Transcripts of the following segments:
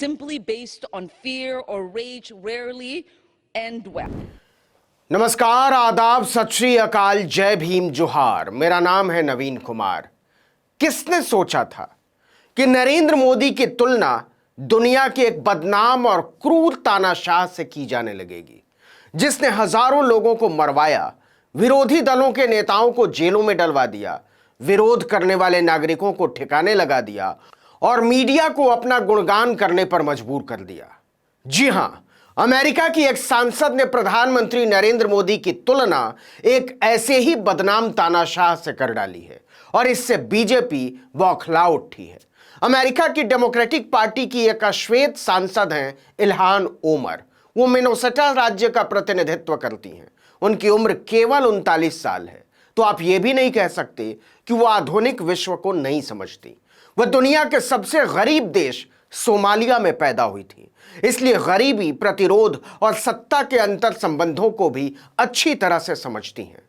simply based on fear or rage rarely end well. नमस्कार, आदाब, सत श्री अकाल, जय भीम, जोहार। मेरा नाम है नवीन कुमार। किसने सोचा था कि नरेंद्र मोदी की तुलना दुनिया के एक बदनाम और क्रूर तानाशाह से की जाने लगेगी, जिसने हजारों लोगों को मरवाया, विरोधी दलों के नेताओं को जेलों में डलवा दिया, विरोध करने वाले नागरिकों को ठिकाने लगा दिया और मीडिया को अपना गुणगान करने पर मजबूर कर दिया। जी हां, अमेरिका की एक सांसद ने प्रधानमंत्री नरेंद्र मोदी की तुलना एक ऐसे ही बदनाम तानाशाह से कर डाली है और इससे बीजेपी बौखला उठी है। अमेरिका की डेमोक्रेटिक पार्टी की एक अश्वेत सांसद हैं इल्हान ओमर। वो मिनेसोटा राज्य का प्रतिनिधित्व करती हैं। उनकी उम्र केवल 39 साल है। तो आप ये भी नहीं कह सकते कि वो आधुनिक विश्व को नहीं समझती। वह दुनिया के सबसे गरीब देश सोमालिया में पैदा हुई थी, इसलिए गरीबी, प्रतिरोध और सत्ता के अंतर संबंधों को भी अच्छी तरह से समझती हैं।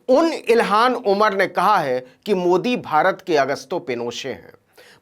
उन इल्हान उमर ने कहा है कि मोदी भारत के अगस्तो पिनोशे हैं।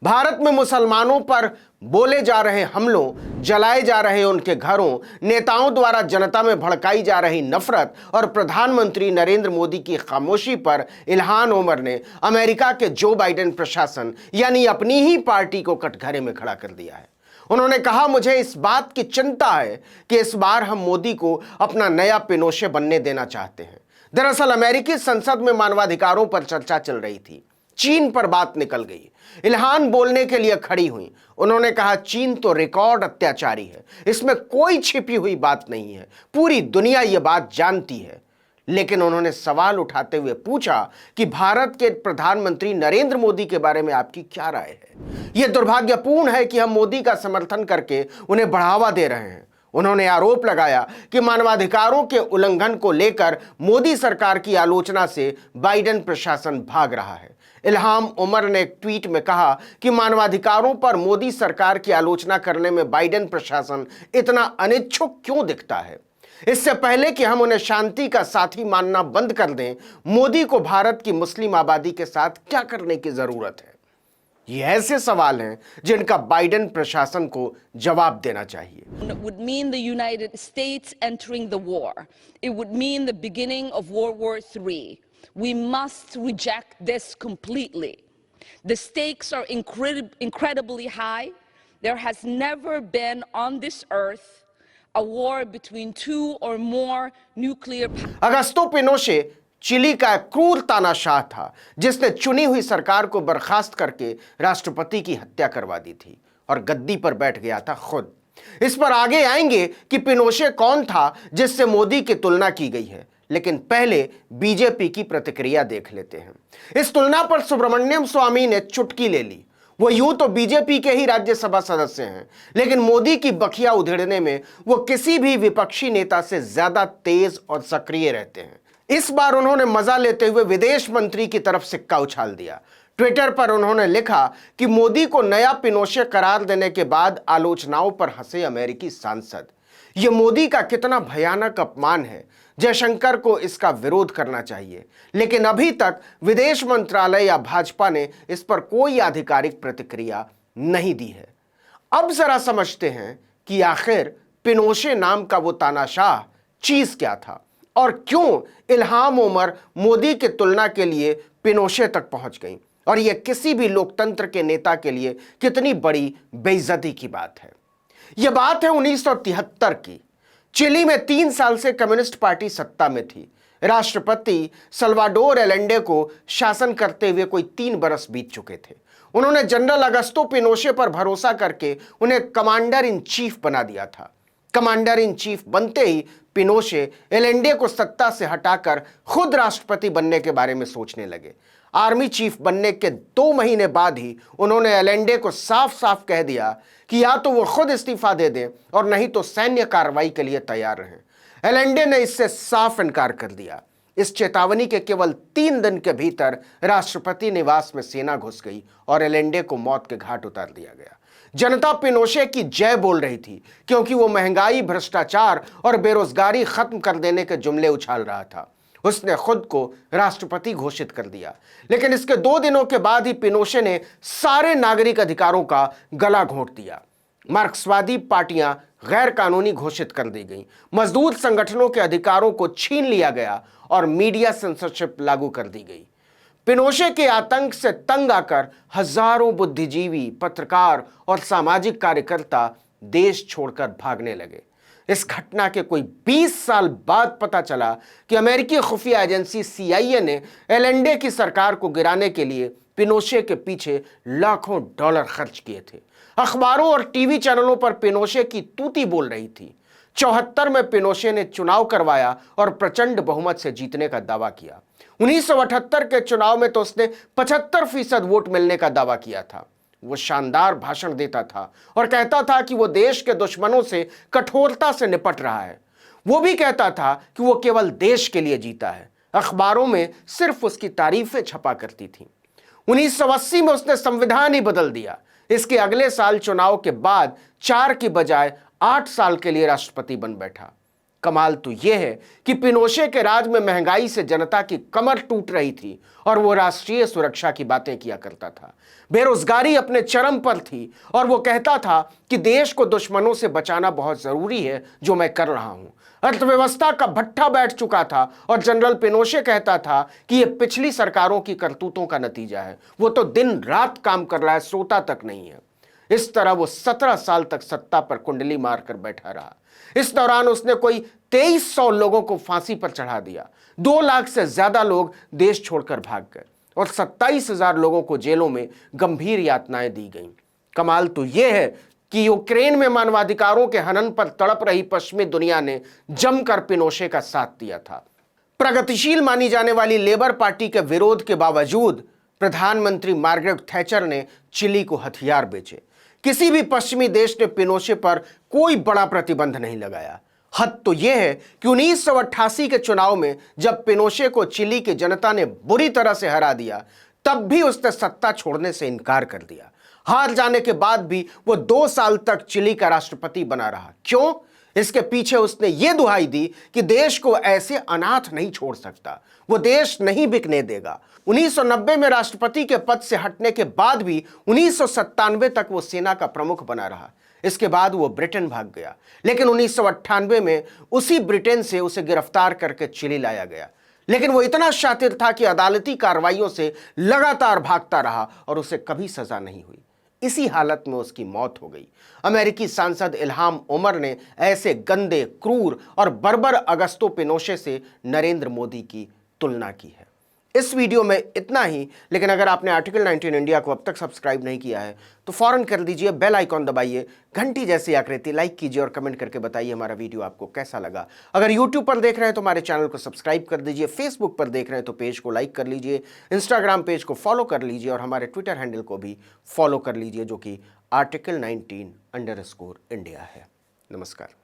भारत में मुसलमानों पर बोले जा रहे हमलों, जलाए जा रहे उनके घरों, नेताओं द्वारा जनता में भड़काई जा रही नफरत और प्रधानमंत्री नरेंद्र मोदी की खामोशी पर इल्हान उमर ने अमेरिका के जो बाइडेन प्रशासन यानी अपनी ही पार्टी को कटघरे में खड़ा कर दिया है। उन्होंने कहा, मुझे इस बात की चिंता है कि इस बार हम मोदी को अपना नया पिनोशे बनने देना चाहते हैं। दरअसल अमेरिकी संसद में मानवाधिकारों पर चर्चा चल रही थी। चीन पर बात निकल गई। इल्हान बोलने के लिए खड़ी हुई। उन्होंने कहा, चीन तो रिकॉर्ड अत्याचारी है, इसमें कोई छिपी हुई बात नहीं है, पूरी दुनिया यह बात जानती है। लेकिन उन्होंने सवाल उठाते हुए पूछा कि भारत के प्रधानमंत्री नरेंद्र मोदी के बारे में आपकी क्या राय है। यह दुर्भाग्यपूर्ण है कि हम मोदी का समर्थन करके उन्हें बढ़ावा दे रहे हैं। उन्होंने आरोप लगाया कि मानवाधिकारों के उल्लंघन को लेकर मोदी सरकार की आलोचना से बाइडेन प्रशासन भाग रहा है। इल्हाम उमर ने एक ट्वीट में कहा कि मानवाधिकारों पर मोदी सरकार की आलोचना करने में बाइडेन प्रशासन इतना अनिच्छुक क्यों दिखता है। इससे पहले कि हम उन्हें शांति का साथी मानना बंद कर दें, मोदी को भारत की मुस्लिम आबादी के साथ क्या करने की जरूरत है। ये ऐसे सवाल हैं जिनका बाइडेन प्रशासन को जवाब देना चाहिए। It would mean the United States entering the war. It would mean the beginning of World War III. We must reject this completely. The stakes are incredibly high. There has never been on this earth a war between two or more nuclear powers. Augusto Pinochet Chile का एक क्रूर तानाशाह था, जिसने चुनी हुई सरकार को बर्खास्त करके राष्ट्रपति की हत्या करवा दी थी और गद्दी पर बैठ गया था खुद। इस पर आगे आएंगे कि पिनोशे कौन था जिससे मोदी की तुलना की गई है, लेकिन पहले बीजेपी की प्रतिक्रिया देख लेते हैं। इस तुलना पर सुब्रमण्यम स्वामी ने चुटकी ले ली। वो यूं तो बीजेपी के ही राज्यसभा सदस्य हैं, लेकिन मोदी की बखिया उधेड़ने में वो किसी भी विपक्षी नेता से ज्यादा तेज और सक्रिय रहते हैं। इस बार उन्होंने मजा लेते हुए विदेश मंत्री की तरफ सिक्का उछाल दिया। ट्विटर पर उन्होंने लिखा कि मोदी को नया पिनोशे करार देने के बाद आलोचनाओं पर हंसे अमेरिकी सांसद। यह मोदी का कितना भयानक अपमान है। जयशंकर को इसका विरोध करना चाहिए, लेकिन अभी तक विदेश मंत्रालय या भाजपा ने इस पर कोई आधिकारिक प्रतिक्रिया नहीं दी है। अब जरा समझते हैं कि आखिर पिनोशे नाम का वो तानाशाह चीज क्या था और क्यों इल्हाम उमर मोदी की तुलना के लिए पिनोशे तक पहुंच गई, और यह किसी भी लोकतंत्र के नेता के लिए कितनी बड़ी बेइज्जती की बात है। यह बात है 1973 की। चिली में 3 साल से कम्युनिस्ट पार्टी सत्ता में थी। राष्ट्रपति सल्वाडोर एलेंडे को शासन करते हुए कोई 3 बरस बीत चुके थे। उन्होंने जनरल अगस्तो पिनोशे पर भरोसा करके उन्हें कमांडर इन चीफ बना दिया था। कमांडर इन चीफ बनते ही पिनोशे एलेंडे को सत्ता से हटाकर खुद राष्ट्रपति बनने के बारे में सोचने लगे। आर्मी चीफ बनने के 2 महीने बाद ही उन्होंने एलेंडे को साफ साफ कह दिया कि या तो वो खुद इस्तीफा दे दें और नहीं तो सैन्य कार्रवाई के लिए तैयार रहें। एलेंडे ने इससे साफ इनकार कर दिया। इस चेतावनी के केवल 3 दिन के भीतर राष्ट्रपति निवास में सेना घुस गई और एलेंडे को मौत के घाट उतार दिया गया। जनता पिनोशे की जय बोल रही थी, क्योंकि वो महंगाई, भ्रष्टाचार और बेरोजगारी खत्म कर देने के जुमले उछाल रहा था। उसने खुद को राष्ट्रपति घोषित कर दिया, लेकिन इसके 2 दिनों के बाद ही पिनोशे ने सारे नागरिक अधिकारों का गला घोंट दिया। मार्क्सवादी पार्टियां गैर कानूनी घोषित कर दी गईं, मजदूर संगठनों के अधिकारों को छीन लिया गया और मीडिया सेंसरशिप लागू कर दी गई। पिनोशे के आतंक से तंग आकर हजारों बुद्धिजीवी, पत्रकार और सामाजिक कार्यकर्ता देश छोड़कर भागने लगे। इस घटना के कोई 20 साल बाद पता चला कि अमेरिकी खुफिया एजेंसी CIA ने एलेंडे की सरकार को गिराने के लिए पिनोशे के पीछे लाखों डॉलर खर्च किए थे। अखबारों और टीवी चैनलों पर पिनोशे की तूती बोल रही थी। 74 में पिनोशे ने चुनाव करवाया और प्रचंड बहुमत से जीतने का दावा किया। 1978 के चुनाव में तो उसने 75% वोट मिलने का दावा किया था। वो शानदार भाषण देता था और कहता था कि वो देश के दुश्मनों से कठोरता से निपट रहा है। वो भी कहता था कि वो केवल देश के लिए जीता है। अखबारों में सिर्फ उसकी तारीफें छपा करती थीं। 1980 में उसने संविधान ही बदल दिया। इसके अगले साल चुनाव के बाद 4 की बजाय 8 साल के लिए राष्ट्रपति बन बैठा। कमाल तो यह है कि पिनोशे के राज में महंगाई से जनता की कमर टूट रही थी और वो राष्ट्रीय सुरक्षा की बातें किया करता था। बेरोजगारी अपने चरम पर थी और वो कहता था कि देश को दुश्मनों से बचाना बहुत जरूरी है, जो मैं कर रहा हूं। अर्थव्यवस्था का भट्ठा बैठ चुका था और जनरल पिनोशे कहता था कि यह पिछली सरकारों की करतूतों का नतीजा है। वो तो दिन रात काम कर रहा है, सोता तक नहीं है। इस तरह वो 17 साल तक सत्ता पर कुंडली मारकर बैठा रहा। इस दौरान उसने कोई 2300 लोगों को फांसी पर चढ़ा दिया। 2 लाख से ज्यादा लोग देश छोड़कर भाग गए और 27,000 लोगों को जेलों में गंभीर यातनाएं दी गईं। कमाल तो यह है कि यूक्रेन में मानवाधिकारों के हनन पर तड़प रही पश्चिमी दुनिया ने जमकर पिनोशे का साथ दिया था। प्रगतिशील मानी जाने वाली लेबर पार्टी के विरोध के बावजूद प्रधानमंत्री मार्गरेट थैचर ने चिली को हथियार बेचे। किसी भी पश्चिमी देश ने पिनोशे पर कोई बड़ा प्रतिबंध नहीं लगाया। हद तो यह है कि 1988 के चुनाव में जब पिनोशे को चिली की जनता ने बुरी तरह से हरा दिया, तब भी उसने सत्ता छोड़ने से इनकार कर दिया। हार जाने के बाद भी वो 2 साल तक चिली का राष्ट्रपति बना रहा। क्यों? इसके पीछे उसने ये दुहाई दी कि देश को ऐसे अनाथ नहीं छोड़ सकता, वो देश नहीं बिकने देगा। 1990 में राष्ट्रपति के पद से हटने के बाद भी 1997 तक वो सेना का प्रमुख बना रहा। इसके बाद वो ब्रिटेन भाग गया, लेकिन 1998 में उसी ब्रिटेन से उसे गिरफ्तार करके चिली लाया गया। लेकिन वो इतना शातिर था कि अदालती कार्रवाइयों से लगातार भागता रहा और उसे कभी सजा नहीं हुई। इसी हालत में उसकी मौत हो गई। अमेरिकी सांसद इल्हाम उमर ने ऐसे गंदे, क्रूर और बर्बर अगस्तो पिनोशे से नरेंद्र मोदी की तुलना की है। इस वीडियो में इतना ही, लेकिन अगर आपने आर्टिकल 19 इंडिया को अब तक सब्सक्राइब नहीं किया है तो फौरन कर दीजिए, बेल आइकॉन दबाइए, घंटी जैसी आकृति लाइक कीजिए और कमेंट करके बताइए हमारा वीडियो आपको कैसा लगा। अगर यूट्यूब पर देख रहे हैं तो हमारे चैनल को सब्सक्राइब कर दीजिए, फेसबुक पर देख रहे हैं तो पेज को लाइक कर लीजिए, इंस्टाग्राम पेज को फॉलो कर लीजिए और हमारे ट्विटर हैंडल को भी फॉलो कर लीजिए, जो कि आर्टिकल 19_इंडिया है। नमस्कार।